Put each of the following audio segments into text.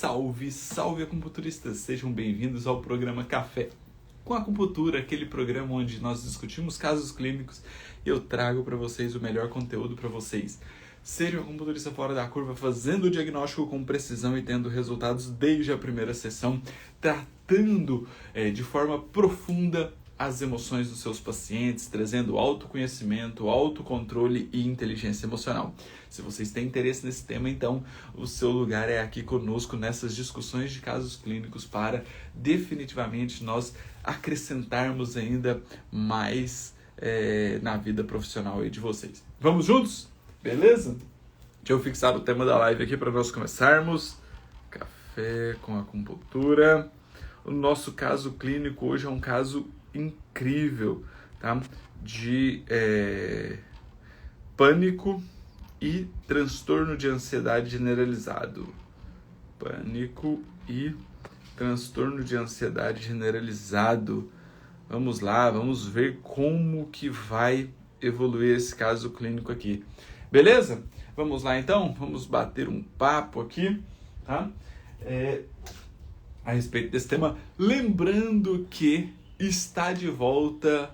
Salve, salve acupunturistas! Sejam bem-vindos ao programa Café com Acupuntura, aquele programa onde nós discutimos casos clínicos e eu trago para vocês o melhor conteúdo para vocês serem um acupunturista fora da curva, fazendo o diagnóstico com precisão e tendo resultados desde a primeira sessão, tratando de forma profunda as emoções dos seus pacientes, trazendo autoconhecimento, autocontrole e inteligência emocional. Se vocês têm interesse nesse tema, então o seu lugar é aqui conosco nessas discussões de casos clínicos para definitivamente nós acrescentarmos ainda mais na vida profissional aí de vocês. Vamos juntos? Beleza? Deixa eu fixar o tema da live aqui para nós começarmos. Café com acupuntura. O nosso caso clínico hoje é um caso incrível, tá? De pânico e transtorno de ansiedade generalizado. Pânico e transtorno de ansiedade generalizado. Vamos lá, vamos ver como que vai evoluir esse caso clínico aqui. Beleza? Vamos lá então? Vamos bater um papo aqui, tá? A respeito desse tema. Lembrando que está de volta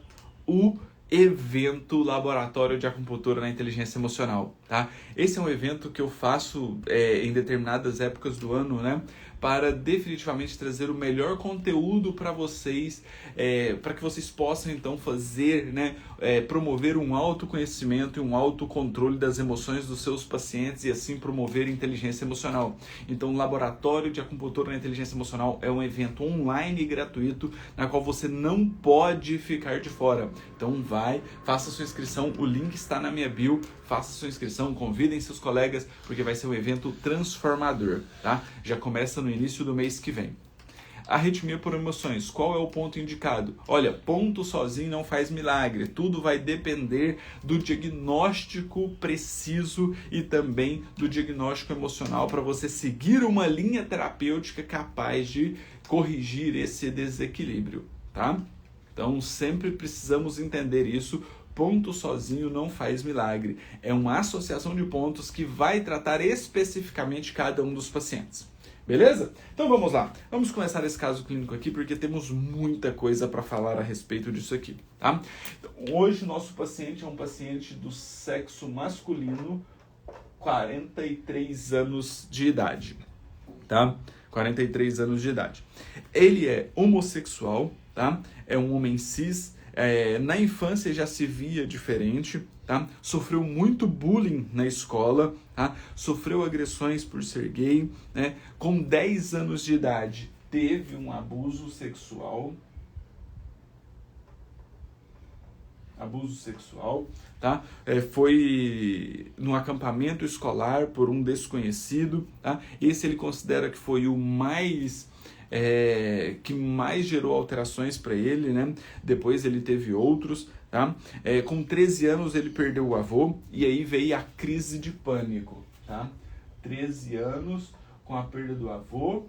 o evento Laboratório de Acupuntura na Inteligência Emocional, tá? Esse é um evento que eu faço em determinadas épocas do ano, né? Para definitivamente trazer o melhor conteúdo para vocês, para que vocês possam então fazer, né? Promover um autoconhecimento e um autocontrole das emoções dos seus pacientes e assim promover inteligência emocional. Então, o Laboratório de Acupuntura na Inteligência Emocional é um evento online e gratuito na qual você não pode ficar de fora. Então, faça sua inscrição, o link está na minha bio, faça sua inscrição, convidem seus colegas, porque vai ser um evento transformador, tá? Já começa no início do mês que vem. Arritmia por emoções, qual é o ponto indicado? Olha, ponto sozinho não faz milagre, tudo vai depender do diagnóstico preciso e também do diagnóstico emocional para você seguir uma linha terapêutica capaz de corrigir esse desequilíbrio, tá? Então sempre precisamos entender isso. Ponto sozinho não faz milagre. É uma associação de pontos que vai tratar especificamente cada um dos pacientes. Beleza? Então vamos lá. Vamos começar esse caso clínico aqui porque temos muita coisa para falar a respeito disso aqui, tá? Então, hoje nosso paciente é um paciente do sexo masculino, 43 anos de idade, tá? 43 anos de idade. Ele é homossexual, tá? É um homem cis. Na infância já se via diferente, tá? Sofreu muito bullying na escola, tá? Sofreu agressões por ser gay, né? Com 10 anos de idade teve um abuso sexual, tá? Foi no acampamento escolar por um desconhecido, tá? Esse ele considera que foi o que mais gerou alterações para ele, né? Depois ele teve outros, tá? Com 13 anos ele perdeu o avô e aí veio a crise de pânico, tá? 13 anos com a perda do avô,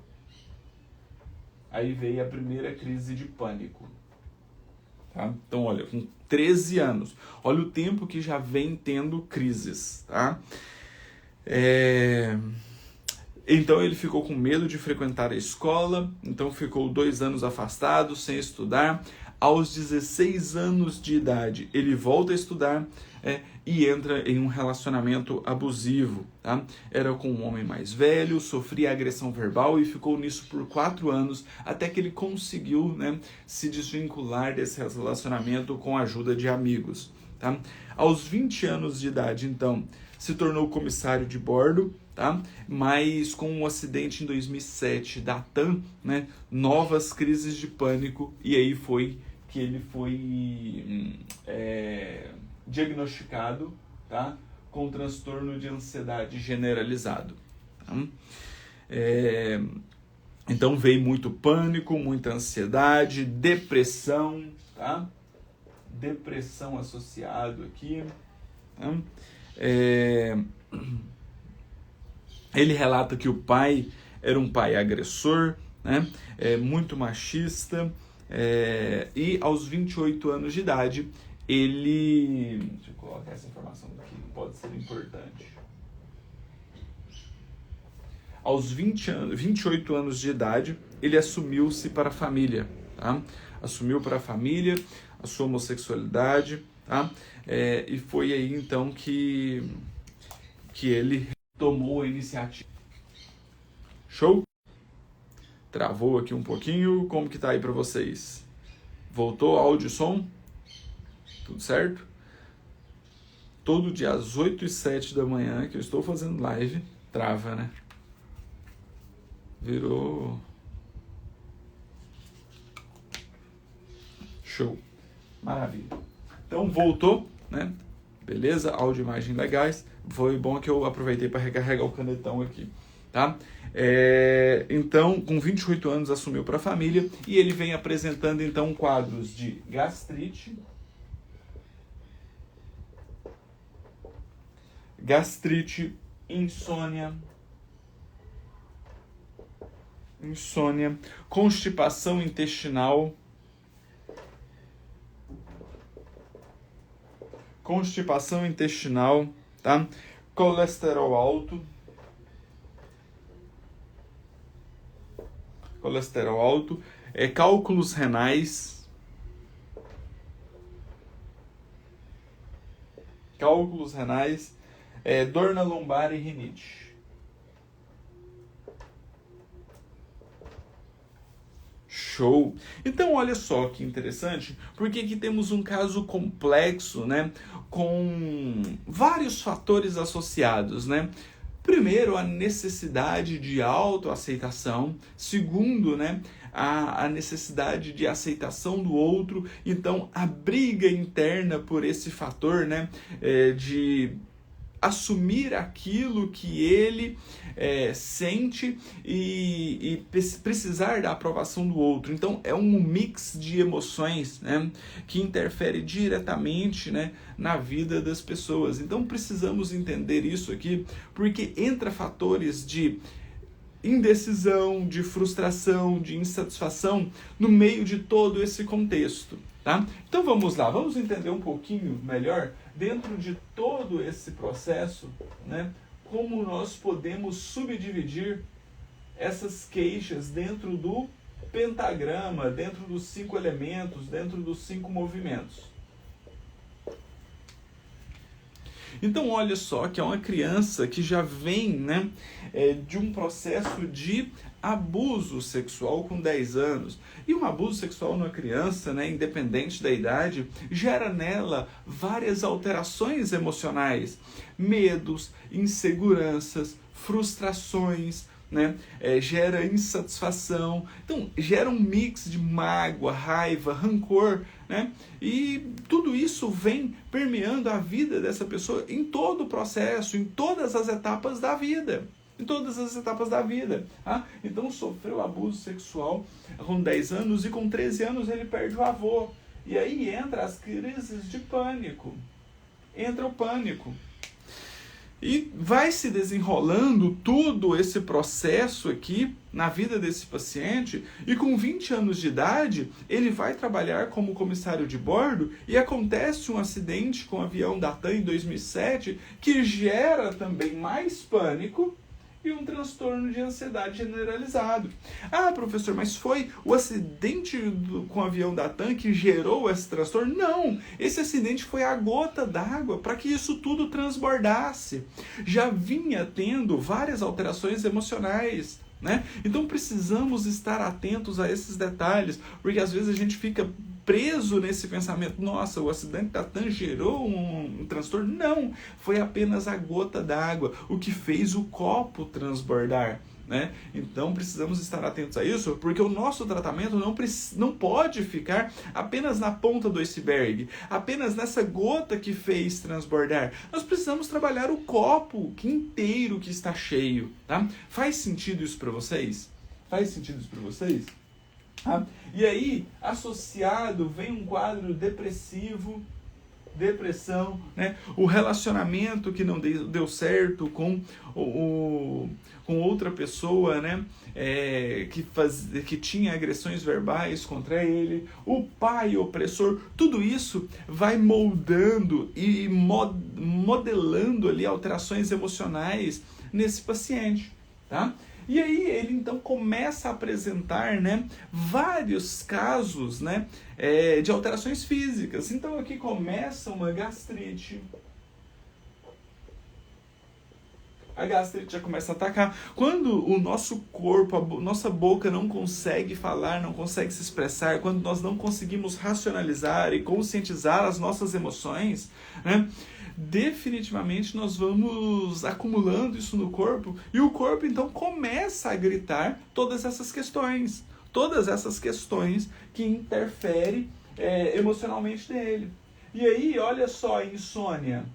aí veio a primeira crise de pânico, tá? Então olha, com 13 anos, olha o tempo que já vem tendo crises, tá? Então ele ficou com medo de frequentar a escola, então ficou 2 anos afastado, sem estudar. Aos 16 anos de idade, ele volta a estudar e entra em um relacionamento abusivo, tá? Era com um homem mais velho, sofria agressão verbal e ficou nisso por 4 anos, até que ele conseguiu, né, se desvincular desse relacionamento com a ajuda de amigos, tá? Aos 20 anos de idade, então, se tornou comissário de bordo, tá? Mas com um acidente em 2007 da TAM, né? Novas crises de pânico, e aí foi que ele foi diagnosticado, tá? Com transtorno de ansiedade generalizado, tá? Então veio muito pânico, muita ansiedade, depressão, tá? Depressão associado aqui, tá? Ele relata que o pai era um pai agressor, né? Muito machista, e aos 28 anos de idade, deixa eu colocar essa informação aqui, pode ser importante. aos 28 anos de idade, ele assumiu-se para a família, tá? Assumiu para a família a sua homossexualidade, tá? E foi aí então que ele tomou a iniciativa. Show? Travou aqui um pouquinho, como que tá aí para vocês? Voltou áudio e som? Tudo certo? Todo dia às 8 e 7 da manhã que eu estou fazendo live, trava, né? Virou... Show. Maravilha. Então voltou, né? Beleza? Áudio e imagem legais. Foi bom que eu aproveitei para recarregar o canetão aqui, tá? Então, com 28 anos, assumiu para a família e ele vem apresentando, então, quadros de gastrite, insônia, constipação intestinal, tá? Colesterol alto, cálculos renais, dor na lombar e rinite. Show! Então, olha só que interessante, porque aqui temos um caso complexo, né? Com vários fatores associados, né? Primeiro, a necessidade de autoaceitação. Segundo, né? A necessidade de aceitação do outro. Então, a briga interna por esse fator, né? De assumir aquilo que ele sente e precisar da aprovação do outro. Então, é um mix de emoções, né, que interfere diretamente, né, na vida das pessoas. Então, precisamos entender isso aqui, porque entra fatores de indecisão, de frustração, de insatisfação no meio de todo esse contexto, tá? Então vamos lá, vamos entender um pouquinho melhor dentro de todo esse processo, né? Como nós podemos subdividir essas queixas dentro do pentagrama, dentro dos 5 elementos, dentro dos 5 movimentos. Então, olha só que é uma criança que já vem, né, de um processo de abuso sexual com 10 anos. E um abuso sexual numa criança, né, independente da idade, gera nela várias alterações emocionais, medos, inseguranças, frustrações, né? Gera insatisfação. Então, gera um mix de mágoa, raiva, rancor, né? E tudo isso vem permeando a vida dessa pessoa em todo o processo, em todas as etapas da vida. Tá? Então, sofreu abuso sexual com 10 anos e com 13 anos ele perde o avô. E aí entra as crises de pânico. Entra o pânico. E vai se desenrolando todo esse processo aqui na vida desse paciente e com 20 anos de idade ele vai trabalhar como comissário de bordo e acontece um acidente com o avião da TAM em 2007 que gera também mais pânico e um transtorno de ansiedade generalizado. Ah, professor, mas foi o acidente com o avião da TAM que gerou esse transtorno? Não, esse acidente foi a gota d'água para que isso tudo transbordasse. Já vinha tendo várias alterações emocionais, né? Então precisamos estar atentos a esses detalhes, porque às vezes a gente fica preso nesse pensamento, nossa, o acidente da TAM gerou um transtorno. Não, foi apenas a gota d'água, o que fez o copo transbordar, né? Então precisamos estar atentos a isso, porque o nosso tratamento não pode ficar apenas na ponta do iceberg, apenas nessa gota que fez transbordar. Nós precisamos trabalhar o copo inteiro que está cheio, tá? Faz sentido isso para vocês? Tá? E aí, associado, vem um quadro depressivo, depressão, né? O relacionamento que não deu certo com outra pessoa, né? Que tinha agressões verbais contra ele, o pai opressor, tudo isso vai moldando e modelando ali alterações emocionais nesse paciente. Tá? E aí ele então começa a apresentar, né, vários casos, né, de alterações físicas. Então aqui começa uma gastrite. A gastrite já começa a atacar. Quando o nosso corpo, a nossa boca não consegue falar, não consegue se expressar, quando nós não conseguimos racionalizar e conscientizar as nossas emoções, né, definitivamente nós vamos acumulando isso no corpo e o corpo então começa a gritar todas essas questões que interferem emocionalmente nele. E aí, olha só a insônia.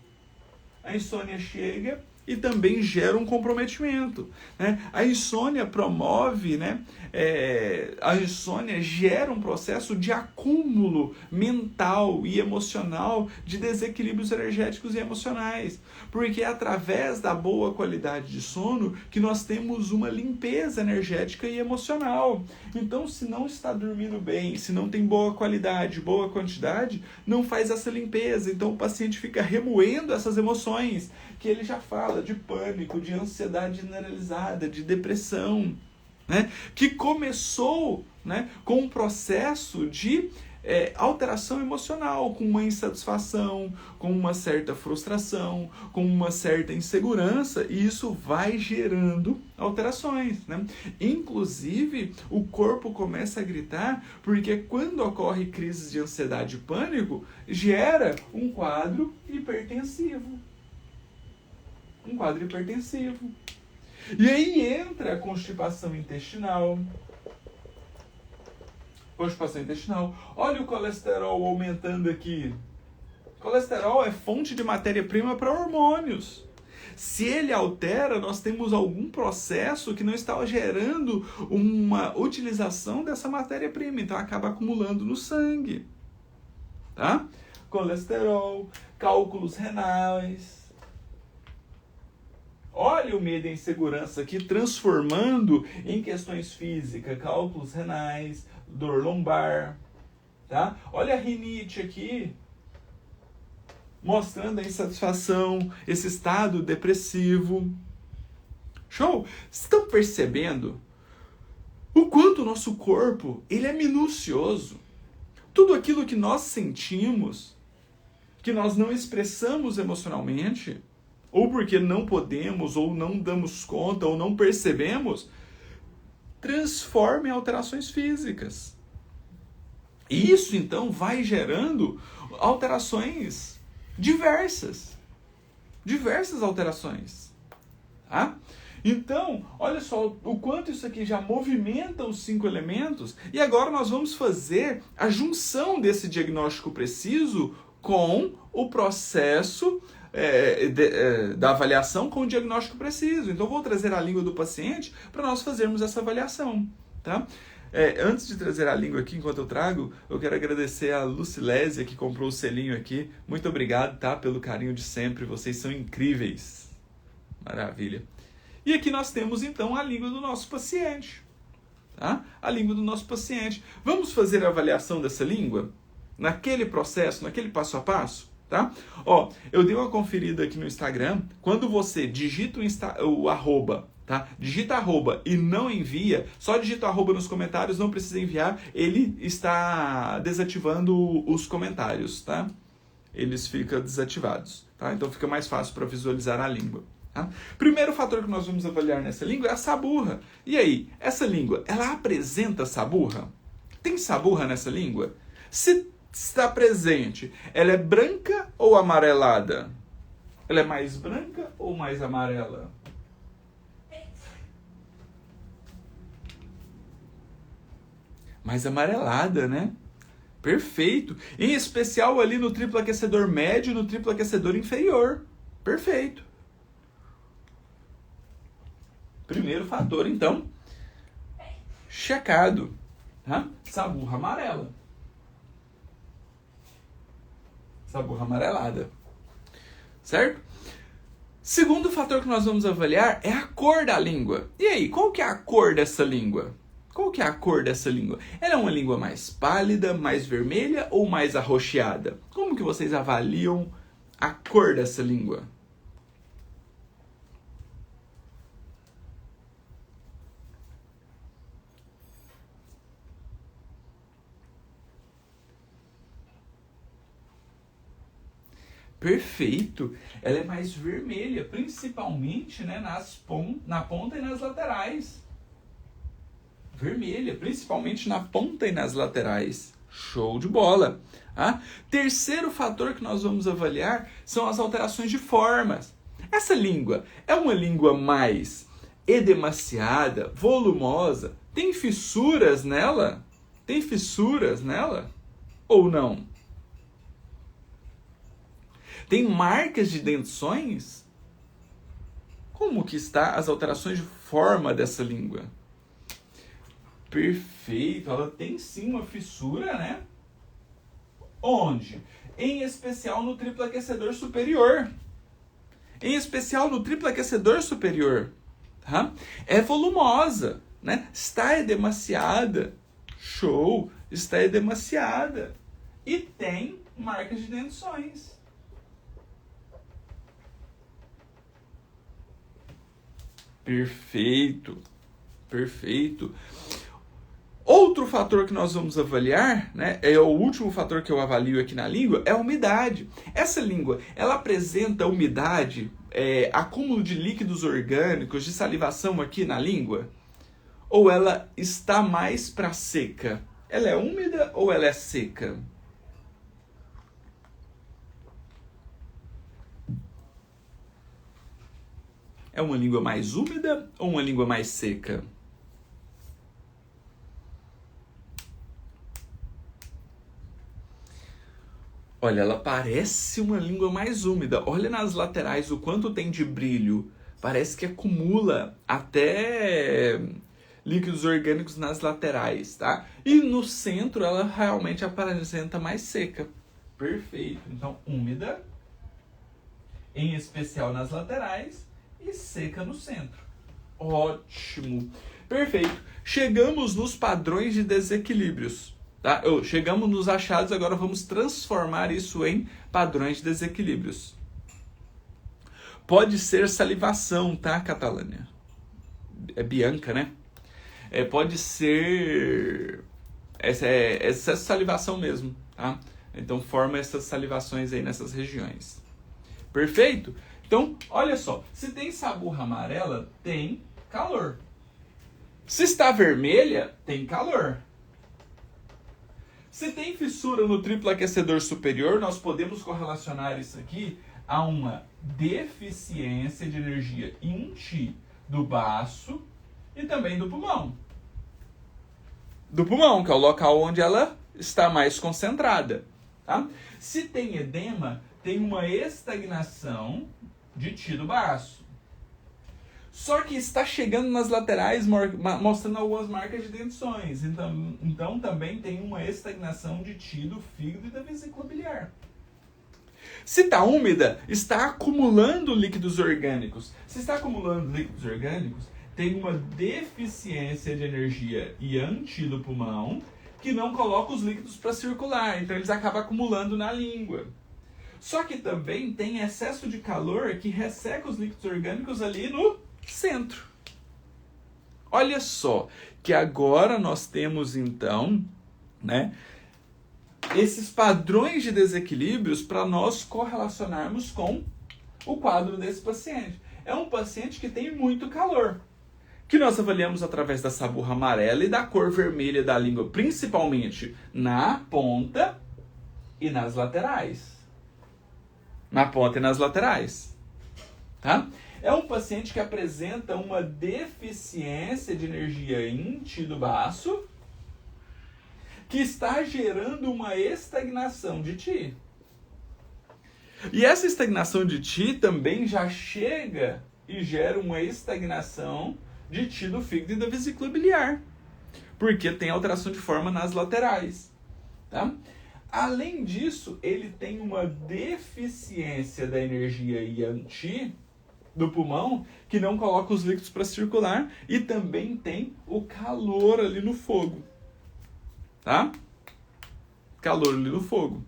A insônia chega e também gera um comprometimento, né? A insônia promove, né? A insônia gera um processo de acúmulo mental e emocional de desequilíbrios energéticos e emocionais, porque é através da boa qualidade de sono que nós temos uma limpeza energética e emocional. Então, se não está dormindo bem, se não tem boa qualidade, boa quantidade, não faz essa limpeza. Então, o paciente fica remoendo essas emoções, que ele já fala de pânico, de ansiedade generalizada, de depressão, né? Que começou, né, com um processo de alteração emocional, com uma insatisfação, com uma certa frustração, com uma certa insegurança, e isso vai gerando alterações, né? Inclusive, o corpo começa a gritar, porque quando ocorre crises de ansiedade e pânico, gera um quadro hipertensivo. E aí entra a constipação intestinal. Olha o colesterol aumentando aqui. Colesterol é fonte de matéria-prima para hormônios. Se ele altera, nós temos algum processo que não está gerando uma utilização dessa matéria-prima. Então acaba acumulando no sangue. Tá? Colesterol, cálculos renais. Olha o medo e a insegurança aqui transformando em questões físicas, cálculos renais, dor lombar, tá? Olha a rinite aqui, mostrando a insatisfação, esse estado depressivo. Show? Estão percebendo o quanto o nosso corpo ele é minucioso? Tudo aquilo que nós sentimos, que nós não expressamos emocionalmente, ou porque não podemos, ou não damos conta, ou não percebemos, transforma em alterações físicas. E isso, então, vai gerando alterações diversas. Diversas alterações. Tá? Então, olha só o quanto isso aqui já movimenta os 5 elementos. E agora nós vamos fazer a junção desse diagnóstico preciso com o processo da avaliação com o diagnóstico preciso. Então, eu vou trazer a língua do paciente para nós fazermos essa avaliação. Tá? Antes de trazer a língua aqui, enquanto eu trago, eu quero agradecer a Lucilésia, que comprou o selinho aqui. Muito obrigado, tá? Pelo carinho de sempre. Vocês são incríveis. Maravilha. E aqui nós temos, então, a língua do nosso paciente. Tá? A língua do nosso paciente. Vamos fazer a avaliação dessa língua? Naquele processo, naquele passo a passo? Tá? Ó, eu dei uma conferida aqui no Instagram. Quando você digita o arroba, tá? Digita arroba e não envia, só digita arroba nos comentários, não precisa enviar, ele está desativando os comentários, tá? Eles ficam desativados, tá? Então fica mais fácil para visualizar a língua. Tá? Primeiro fator que nós vamos avaliar nessa língua é a saburra. E aí, essa língua, ela apresenta saburra? Tem saburra nessa língua? Se está presente, ela é branca ou amarelada? Ela é mais branca ou mais amarela? Mais amarelada, né? Perfeito. Em especial ali no triplo aquecedor médio e no triplo aquecedor inferior. Perfeito. Primeiro fator, então, checado. Tá? Saburra amarela. Saburra amarelada. Certo? Segundo fator que nós vamos avaliar é a cor da língua. E aí, qual que é a cor dessa língua? Qual que é a cor dessa língua? Ela é uma língua mais pálida, mais vermelha ou mais arroxeada? Como que vocês avaliam a cor dessa língua? Perfeito. Ela é mais vermelha, principalmente, né, na ponta e nas laterais. Vermelha, principalmente na ponta e nas laterais. Show de bola. Ah? Terceiro fator que nós vamos avaliar são as alterações de formas. Essa língua é uma língua mais edemaciada, volumosa? Tem fissuras nela? Tem fissuras nela? Ou não? Tem marcas de dentições? Como que está as alterações de forma dessa língua? Perfeito, ela tem sim uma fissura, né? Onde? Em especial no triplo aquecedor superior. Em especial no triplo aquecedor superior. Tá? É volumosa, né? Está edemaciada. Show! Está edemaciada. E tem marcas de dentições. Perfeito. Perfeito. Outro fator que nós vamos avaliar, né, é o último fator que eu avalio aqui na língua, é a umidade. Essa língua, ela apresenta umidade, acúmulo de líquidos orgânicos, de salivação aqui na língua? Ou ela está mais para seca? Ela é úmida ou ela é seca? É uma língua mais úmida ou uma língua mais seca? Olha, ela parece uma língua mais úmida. Olha nas laterais o quanto tem de brilho. Parece que acumula até líquidos orgânicos nas laterais, tá? E no centro ela realmente apresenta mais seca. Perfeito. Então, úmida, em especial nas laterais, e seca no centro. Ótimo. Perfeito. Chegamos nos padrões de desequilíbrios. Tá? Chegamos nos achados, agora vamos transformar isso em padrões de desequilíbrios. Pode ser salivação, tá, Catalânia? É Bianca, né? Pode ser essa salivação mesmo, tá? Então forma essas salivações aí nessas regiões. Perfeito? Então, olha só, se tem saburra amarela, tem calor. Se está vermelha, tem calor. Se tem fissura no triplo aquecedor superior, nós podemos correlacionar isso aqui a uma deficiência de energia INT do baço e também do pulmão. Do pulmão, que é o local onde ela está mais concentrada. Tá? Se tem edema, tem uma estagnação de Ti do baço. Só que está chegando nas laterais, mostrando algumas marcas de dentições. Então também tem uma estagnação de Ti do fígado e da vesícula biliar. Se está úmida, está acumulando líquidos orgânicos. Se está acumulando líquidos orgânicos, tem uma deficiência de energia INT do pulmão que não coloca os líquidos para circular. Então eles acabam acumulando na língua. Só que também tem excesso de calor que resseca os líquidos orgânicos ali no centro. Olha só, que agora nós temos então, né, esses padrões de desequilíbrios para nós correlacionarmos com o quadro desse paciente. É um paciente que tem muito calor, que nós avaliamos através da saburra amarela e da cor vermelha da língua, principalmente na ponta e nas laterais. Na ponta e nas laterais. Tá? É um paciente que apresenta uma deficiência de energia INT do baço que está gerando uma estagnação de Ti. E essa estagnação de Ti também já chega e gera uma estagnação de Ti do fígado e da vesícula biliar, porque tem alteração de forma nas laterais. Tá? Além disso, ele tem uma deficiência da energia INT do pulmão que não coloca os líquidos para circular e também tem o calor ali no fogo. Tá? Calor ali no fogo.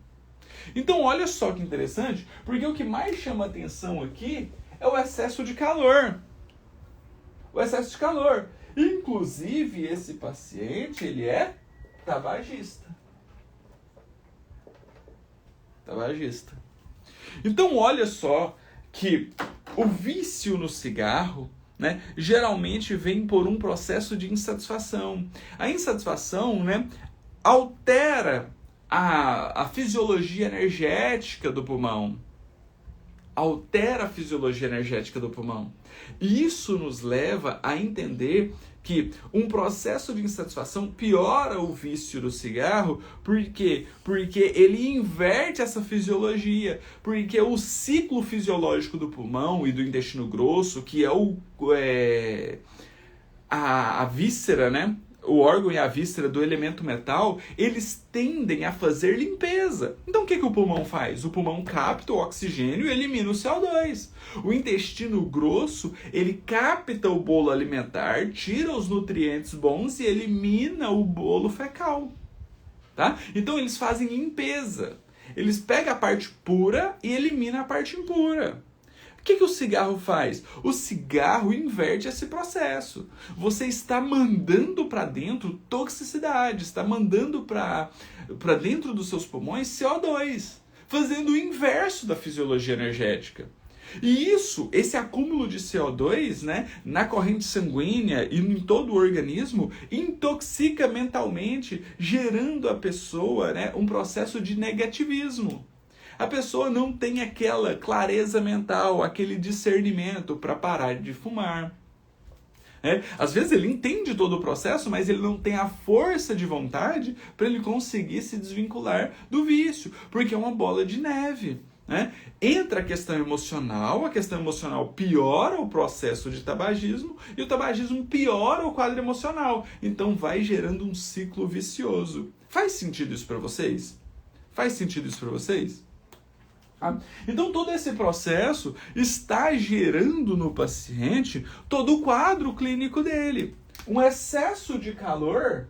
Então, olha só que interessante, porque o que mais chama atenção aqui é o excesso de calor. O excesso de calor. Inclusive, esse paciente, ele é tabagista. Tabagista. Então olha só que o vício no cigarro, né, geralmente vem por um processo de insatisfação. A insatisfação, né, altera a fisiologia energética do pulmão. Altera a fisiologia energética do pulmão. E isso nos leva a entender que um processo de insatisfação piora o vício do cigarro. Por quê? Porque ele inverte essa fisiologia. Porque o ciclo fisiológico do pulmão e do intestino grosso, que é a víscera, né? O órgão e a víscera do elemento metal, eles tendem a fazer limpeza. Então o que o pulmão faz? O pulmão capta o oxigênio e elimina o CO2. O intestino grosso, ele capta o bolo alimentar, tira os nutrientes bons e elimina o bolo fecal. Tá? Então eles fazem limpeza. Eles pegam a parte pura e eliminam a parte impura. O que o cigarro faz? O cigarro inverte esse processo. Você está mandando para dentro toxicidade, está mandando para dentro dos seus pulmões CO2, fazendo o inverso da fisiologia energética. E esse acúmulo de CO2, né, na corrente sanguínea e em todo o organismo, intoxica mentalmente, gerando a pessoa, né, um processo de negativismo. A pessoa não tem aquela clareza mental, aquele discernimento para parar de fumar. Às vezes ele entende todo o processo, mas ele não tem a força de vontade para ele conseguir se desvincular do vício, porque é uma bola de neve. Entra a questão emocional piora o processo de tabagismo e o tabagismo piora o quadro emocional. Então vai gerando um ciclo vicioso. Faz sentido isso para vocês? Faz sentido isso para vocês? Então todo esse processo está gerando no paciente todo o quadro clínico dele. Um excesso de calor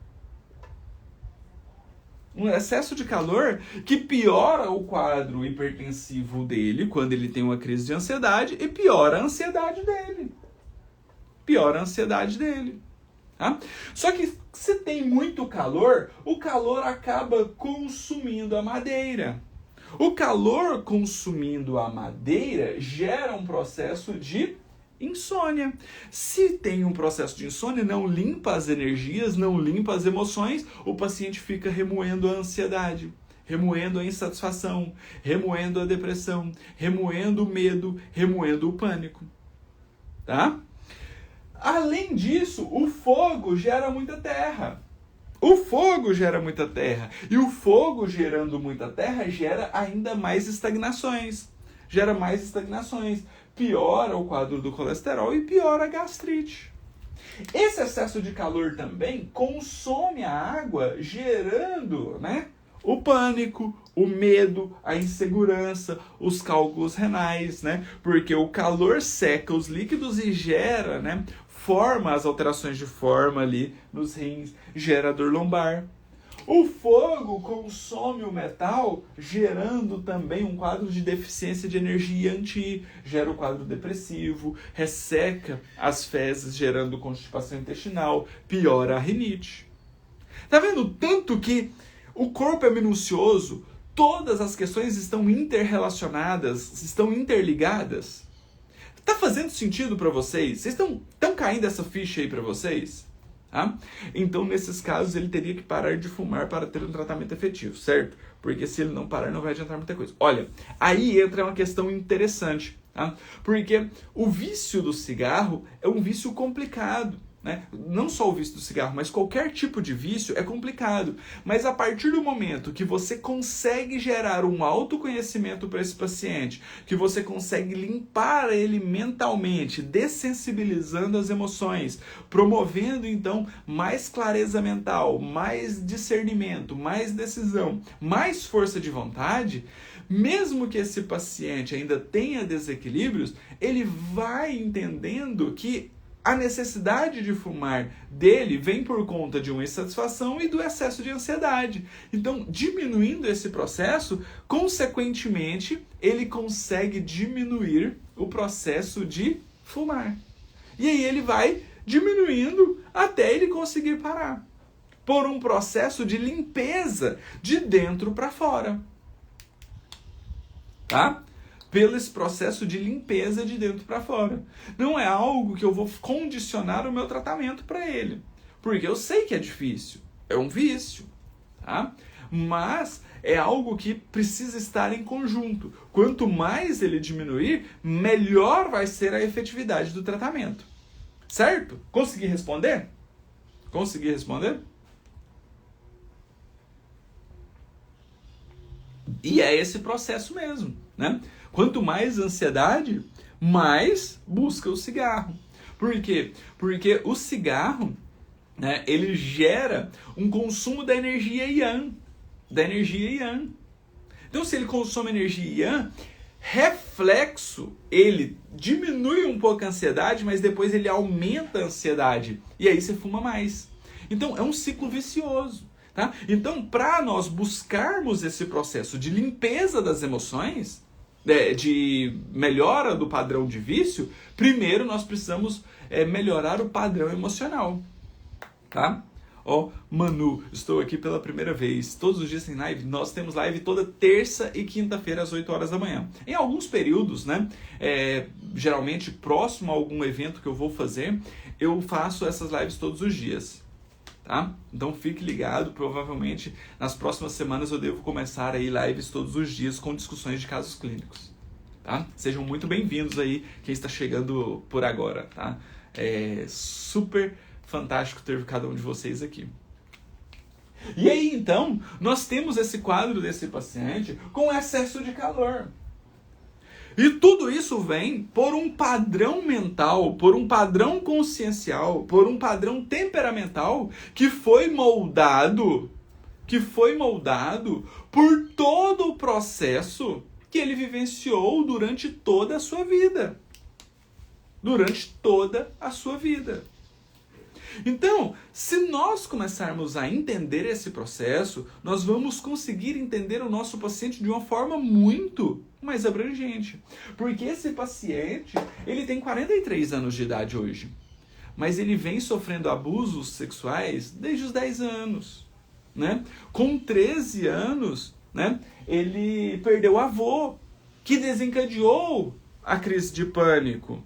que piora o quadro hipertensivo dele quando ele tem uma crise de ansiedade e piora a ansiedade dele. Tá? Só que se tem muito calor, o calor acaba consumindo a madeira. O calor consumindo a madeira gera um processo de insônia. Se tem um processo de insônia, não limpa as energias, não limpa as emoções, o paciente fica remoendo a ansiedade, remoendo a insatisfação, remoendo a depressão, remoendo o medo, remoendo o pânico. Tá? Além disso, o fogo gera muita terra. E o fogo gerando muita terra gera ainda mais estagnações. Piora o quadro do colesterol e piora a gastrite. Esse excesso de calor também consome a água, gerando, né, o pânico, o medo, a insegurança, os cálculos renais, né? Porque o calor seca os líquidos e gera, né, forma as alterações de forma ali nos rins, gera dor lombar. O fogo consome o metal, gerando também um quadro de deficiência de energia gera o quadro depressivo, resseca as fezes, gerando constipação intestinal, piora a rinite. Tá vendo tanto que o corpo é minucioso, todas as questões estão interrelacionadas, estão interligadas? Tá fazendo sentido para vocês? Vocês estão caindo essa ficha aí para vocês? Então, nesses casos, ele teria que parar de fumar para ter um tratamento efetivo, certo? Porque se ele não parar, não vai adiantar muita coisa. Olha, aí entra uma questão interessante, tá? Porque o vício do cigarro é um vício complicado. Não só o vício do cigarro, mas qualquer tipo de vício é complicado. Mas a partir do momento que você consegue gerar um autoconhecimento para esse paciente, que você consegue limpar ele mentalmente, dessensibilizando as emoções, promovendo então mais clareza mental, mais discernimento, mais decisão, mais força de vontade, mesmo que esse paciente ainda tenha desequilíbrios, ele vai entendendo que a necessidade de fumar dele vem por conta de uma insatisfação e do excesso de ansiedade. Então, diminuindo esse processo, consequentemente, ele consegue diminuir o processo de fumar. E aí ele vai diminuindo até ele conseguir parar. Por um processo de limpeza de dentro para fora. Tá? pelo esse processo de limpeza de dentro para fora. Não é algo que eu vou condicionar o meu tratamento para ele, porque eu sei que é difícil, é um vício, tá? Mas é algo que precisa estar em conjunto. Quanto mais ele diminuir, melhor vai ser a efetividade do tratamento. Certo? Consegui responder? Consegui responder? E é esse processo mesmo, né? Quanto mais ansiedade, mais busca o cigarro. Por quê? Porque o cigarro, né, ele gera um consumo da energia yang. Então, se ele consome energia yang, reflexo, ele diminui um pouco a ansiedade, mas depois ele aumenta a ansiedade. E aí você fuma mais. Então, é um ciclo vicioso. Tá? Então, para nós buscarmos esse processo de limpeza das emoções, de melhora do padrão de vício, primeiro nós precisamos melhorar o padrão emocional. Tá? Ó, Manu, estou aqui pela primeira vez. Todos os dias tem live? Nós temos live toda terça e quinta-feira às 8 horas da manhã. Em alguns períodos, né, geralmente próximo a algum evento que eu vou fazer, eu faço essas lives todos os dias. Tá? Então fique ligado, provavelmente nas próximas semanas eu devo começar aí lives todos os dias com discussões de casos clínicos. Tá? Sejam muito bem-vindos aí quem está chegando por agora. Tá? É super fantástico ter cada um de vocês aqui. E aí então, nós temos esse quadro desse paciente com excesso de calor. E tudo isso vem por um padrão mental, por um padrão consciencial, por um padrão temperamental que foi moldado por todo o processo que ele vivenciou durante toda a sua vida. Durante toda a sua vida. Então, se nós começarmos a entender esse processo, nós vamos conseguir entender o nosso paciente de uma forma muito mais abrangente. Porque esse paciente, ele tem 43 anos de idade hoje, mas ele vem sofrendo abusos sexuais desde os 10 anos. Né? Com 13 anos, né, ele perdeu o avô, que desencadeou a crise de pânico.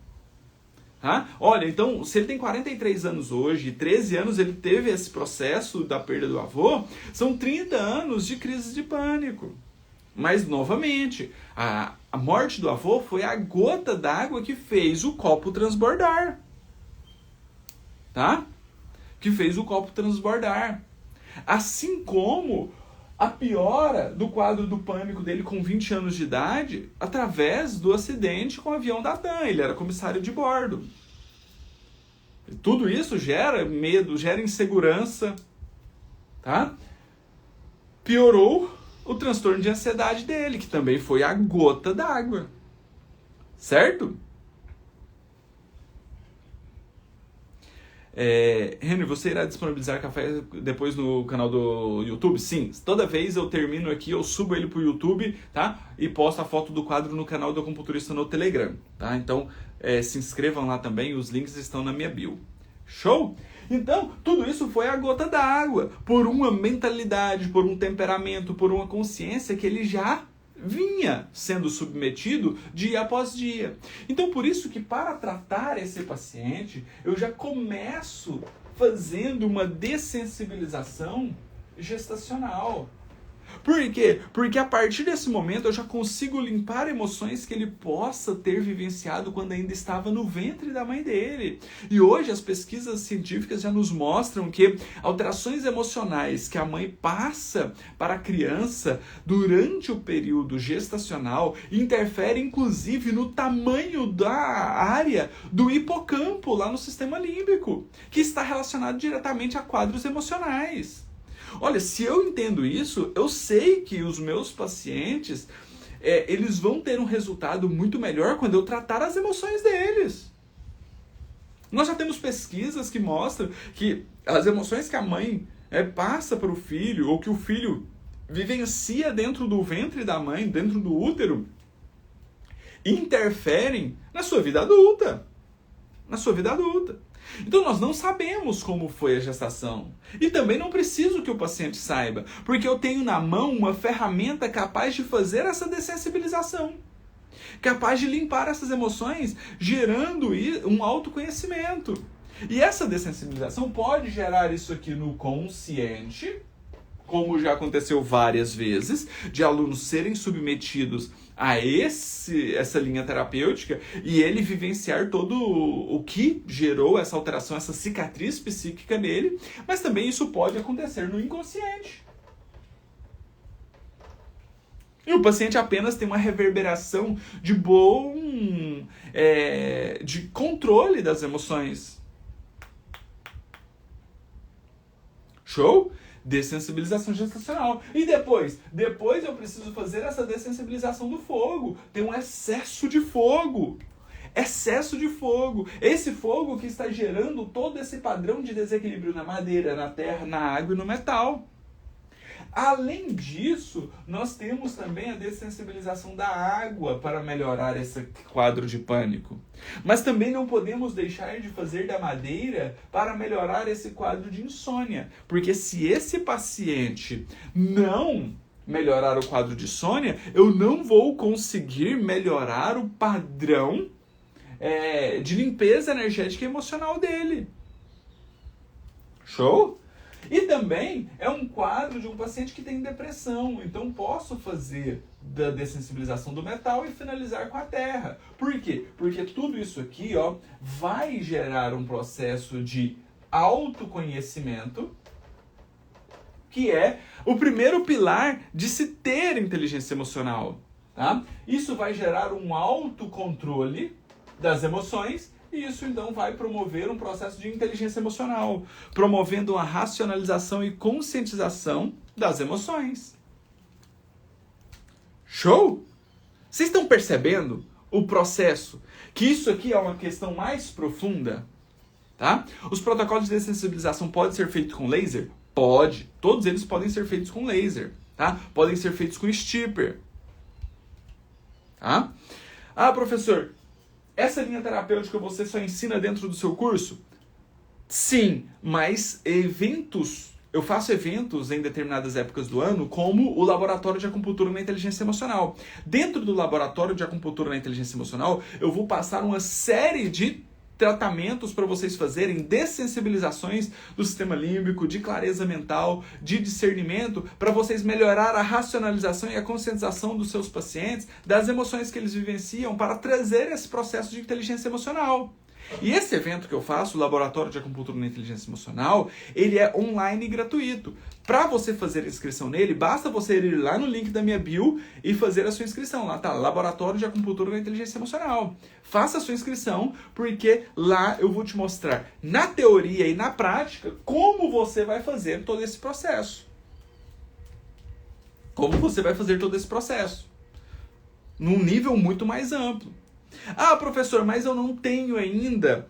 Tá? Olha, então, se ele tem 43 anos hoje e 13 anos ele teve esse processo da perda do avô, são 30 anos de crise de pânico. Mas, novamente, a morte do avô foi a gota d'água que fez o copo transbordar. Tá? Que fez o copo transbordar. Assim como a piora do quadro do pânico dele com 20 anos de idade, através do acidente com o avião da TAM. Ele era comissário de bordo. E tudo isso gera medo, gera insegurança. Tá? Piorou o transtorno de ansiedade dele, que também foi a gota d'água. Certo? Henry, você irá disponibilizar café depois no canal do YouTube? Sim, toda vez eu termino aqui, eu subo ele pro YouTube, tá? E posto a foto do quadro no canal do Acupunturista no Telegram, tá? Então, se inscrevam lá também, os links estão na minha bio. Show? Então, tudo isso foi a gota d'água, por uma mentalidade, por um temperamento, por uma consciência que ele já vinha sendo submetido dia após dia. Então, por isso que para tratar esse paciente, eu já começo fazendo uma dessensibilização gestacional. Por quê? Porque a partir desse momento eu já consigo limpar emoções que ele possa ter vivenciado quando ainda estava no ventre da mãe dele. E hoje as pesquisas científicas já nos mostram que alterações emocionais que a mãe passa para a criança durante o período gestacional interferem inclusive no tamanho da área do hipocampo lá no sistema límbico, que está relacionado diretamente a quadros emocionais. Olha, se eu entendo isso, eu sei que os meus pacientes, eles vão ter um resultado muito melhor quando eu tratar as emoções deles. Nós já temos pesquisas que mostram que as emoções que a mãe passa para o filho, ou que o filho vivencia dentro do ventre da mãe, dentro do útero, interferem na sua vida adulta. Na sua vida adulta. Então nós não sabemos como foi a gestação. E também não preciso que o paciente saiba, porque eu tenho na mão uma ferramenta capaz de fazer essa dessensibilização. capaz de limpar essas emoções, gerando um autoconhecimento. E essa dessensibilização pode gerar isso aqui no consciente, como já aconteceu várias vezes, de alunos serem submetidos a essa linha terapêutica e ele vivenciar todo o que gerou essa alteração, essa cicatriz psíquica nele, mas também isso pode acontecer no inconsciente. E o paciente apenas tem uma reverberação de de controle das emoções. Show? Dessensibilização gestacional. E depois eu preciso fazer essa dessensibilização do fogo. Tem um excesso de fogo. Excesso de fogo. Esse fogo que está gerando todo esse padrão de desequilíbrio na madeira, na terra, na água e no metal. Além disso, nós temos também a dessensibilização da água para melhorar esse quadro de pânico. Mas também não podemos deixar de fazer da madeira para melhorar esse quadro de insônia. Porque se esse paciente não melhorar o quadro de insônia, eu não vou conseguir melhorar o padrão de limpeza energética e emocional dele. Show? E também é um quadro de um paciente que tem depressão. Então posso fazer da dessensibilização do metal e finalizar com a terra. Por quê? Porque tudo isso aqui vai gerar um processo de autoconhecimento, que é o primeiro pilar de se ter inteligência emocional. Tá? Isso vai gerar um autocontrole das emoções. E isso, então, vai promover um processo de inteligência emocional, promovendo uma racionalização e conscientização das emoções. Show? Vocês estão percebendo o processo? Que isso aqui é uma questão mais profunda? Tá? Os protocolos de dessensibilização podem ser feitos com laser? Pode. Todos eles podem ser feitos com laser. Tá? Podem ser feitos com stipper. Tá? Ah, professor, essa linha terapêutica você só ensina dentro do seu curso? Sim, mas eu faço eventos em determinadas épocas do ano, como o Laboratório de Acupuntura na Inteligência Emocional. Dentro do Laboratório de Acupuntura na Inteligência Emocional, eu vou passar uma série de tratamentos para vocês fazerem, dessensibilizações do sistema límbico, de clareza mental, de discernimento, para vocês melhorar a racionalização e a conscientização dos seus pacientes, das emoções que eles vivenciam, para trazer esse processo de inteligência emocional. E esse evento que eu faço, o Laboratório de Acupuntura na Inteligência Emocional, ele é online e gratuito. Para você fazer a inscrição nele, basta você ir lá no link da minha bio e fazer a sua inscrição. Lá tá, Laboratório de Acupuntura na Inteligência Emocional. Faça a sua inscrição, porque lá eu vou te mostrar, na teoria e na prática, como você vai fazer todo esse processo. Como você vai fazer todo esse processo. Num nível muito mais amplo. Ah, professor, mas eu não tenho ainda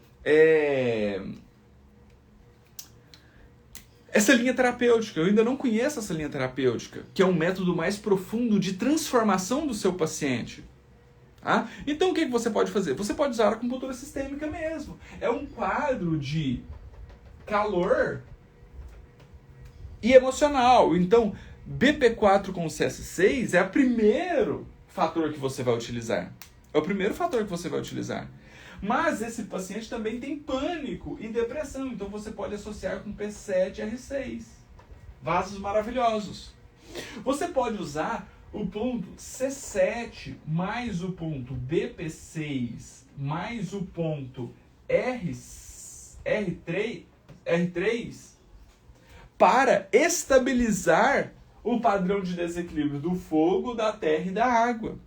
essa linha terapêutica. Eu ainda não conheço essa linha terapêutica, que é um método mais profundo de transformação do seu paciente. Tá? Então o que você pode fazer? Você pode usar a acupuntura sistêmica mesmo. É um quadro de calor e emocional. Então, BP4 com CS6 é o primeiro fator que você vai utilizar. É o primeiro fator que você vai utilizar. Mas esse paciente também tem pânico e depressão. Então você pode associar com P7R6. Vasos maravilhosos. Você pode usar o ponto C7 mais o ponto BP6 mais o ponto R3 para estabilizar o padrão de desequilíbrio do fogo, da terra e da água.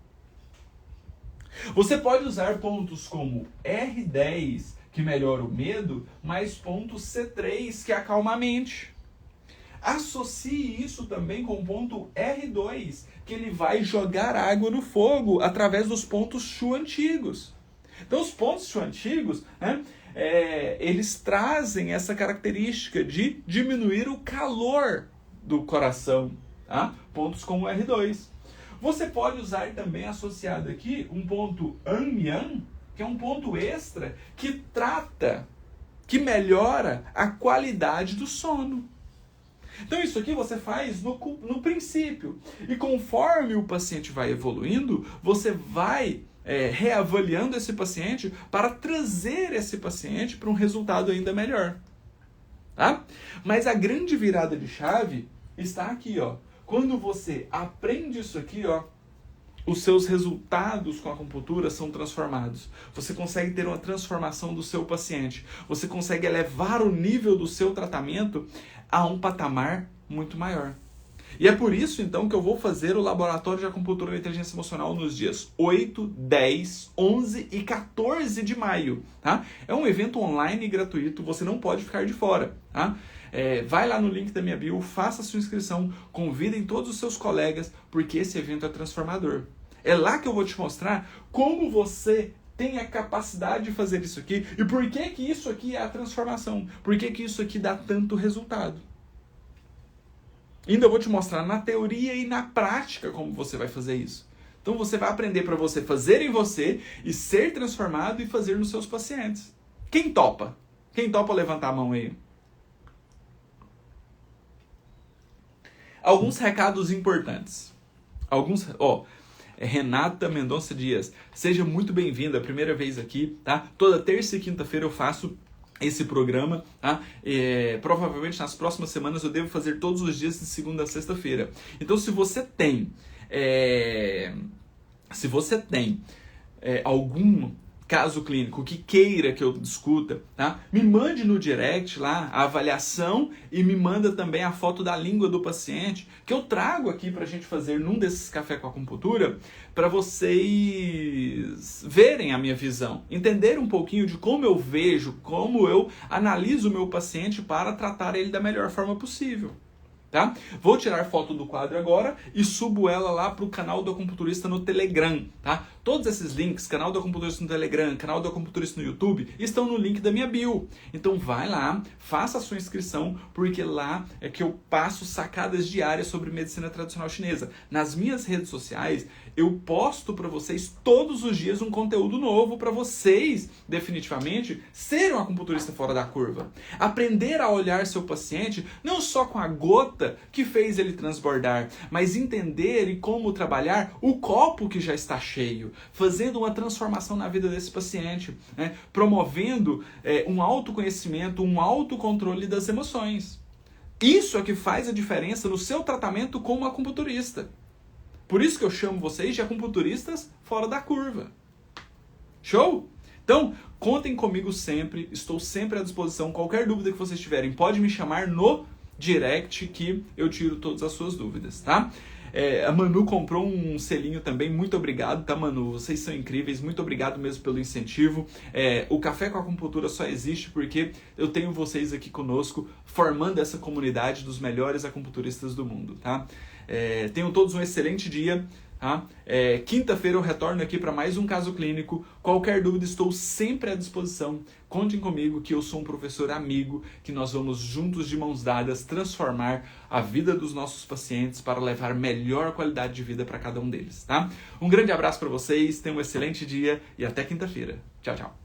Você pode usar pontos como R10, que melhora o medo, mais ponto C3, que acalma a mente. Associe isso também com o ponto R2, que ele vai jogar água no fogo através dos pontos Shu antigos. Então os pontos Shu antigos, eles trazem essa característica de diminuir o calor do coração. Tá? Pontos como o R2. Você pode usar também associado aqui um ponto An-Yan, que é um ponto extra que melhora a qualidade do sono. Então isso aqui você faz no princípio. E conforme o paciente vai evoluindo, você vai reavaliando esse paciente para trazer esse paciente para um resultado ainda melhor. Tá? Mas a grande virada de chave está aqui, ó. Quando você aprende isso aqui, ó, os seus resultados com a acupuntura são transformados. Você consegue ter uma transformação do seu paciente. Você consegue elevar o nível do seu tratamento a um patamar muito maior. E é por isso, então, que eu vou fazer o Laboratório de Acupuntura e Inteligência Emocional nos dias 8, 10, 11 e 14 de maio. Tá? É um evento online e gratuito, você não pode ficar de fora. Tá? Vai lá no link da minha bio, faça a sua inscrição, convidem todos os seus colegas, porque esse evento é transformador. É lá que eu vou te mostrar como você tem a capacidade de fazer isso aqui e por que que isso aqui é a transformação, por que que isso aqui dá tanto resultado. Ainda vou te mostrar na teoria e na prática como você vai fazer isso. Então você vai aprender para você fazer em você e ser transformado e fazer nos seus pacientes. Quem topa? Quem topa levantar a mão aí? Alguns recados importantes. Renata Mendonça Dias, seja muito bem-vinda, primeira vez aqui, tá? Toda terça e quinta-feira eu faço esse programa, tá? Provavelmente nas próximas semanas eu devo fazer todos os dias de segunda a sexta-feira. Então se você tem algum caso clínico que queira que eu discuta, tá? Me mande no direct lá a avaliação e me manda também a foto da língua do paciente que eu trago aqui pra gente fazer num desses café com acupuntura para vocês verem a minha visão, entender um pouquinho de como eu vejo, como eu analiso o meu paciente para tratar ele da melhor forma possível. Tá? Vou tirar foto do quadro agora e subo ela lá para o canal do acupunturista no Telegram. Tá? Todos esses links, canal do acupunturista no Telegram, canal do acupunturista no YouTube, estão no link da minha bio. Então vai lá, faça a sua inscrição, porque lá é que eu passo sacadas diárias sobre medicina tradicional chinesa. Nas minhas redes sociais, eu posto para vocês todos os dias um conteúdo novo para vocês, definitivamente, serem um acupunturista fora da curva. Aprender a olhar seu paciente não só com a gota que fez ele transbordar, mas entender e como trabalhar o copo que já está cheio, fazendo uma transformação na vida desse paciente, né? Promovendo um autoconhecimento, um autocontrole das emoções. Isso é que faz a diferença no seu tratamento como acupunturista. Por isso que eu chamo vocês de acupunturistas fora da curva. Show? Então, contem comigo sempre, estou sempre à disposição. Qualquer dúvida que vocês tiverem, pode me chamar no direct que eu tiro todas as suas dúvidas, tá? A Manu comprou um selinho também, muito obrigado, tá, Manu? Vocês são incríveis, muito obrigado mesmo pelo incentivo. O Café com Acupuntura só existe porque eu tenho vocês aqui conosco, formando essa comunidade dos melhores acupunturistas do mundo, tá? Tenham todos um excelente dia. Tá? Quinta-feira eu retorno aqui para mais um caso clínico. Qualquer dúvida, estou sempre à disposição. Contem comigo que eu sou um professor amigo, que nós vamos juntos de mãos dadas transformar a vida dos nossos pacientes para levar melhor qualidade de vida para cada um deles. Tá? Um grande abraço para vocês, tenham um excelente dia e até quinta-feira. Tchau, tchau.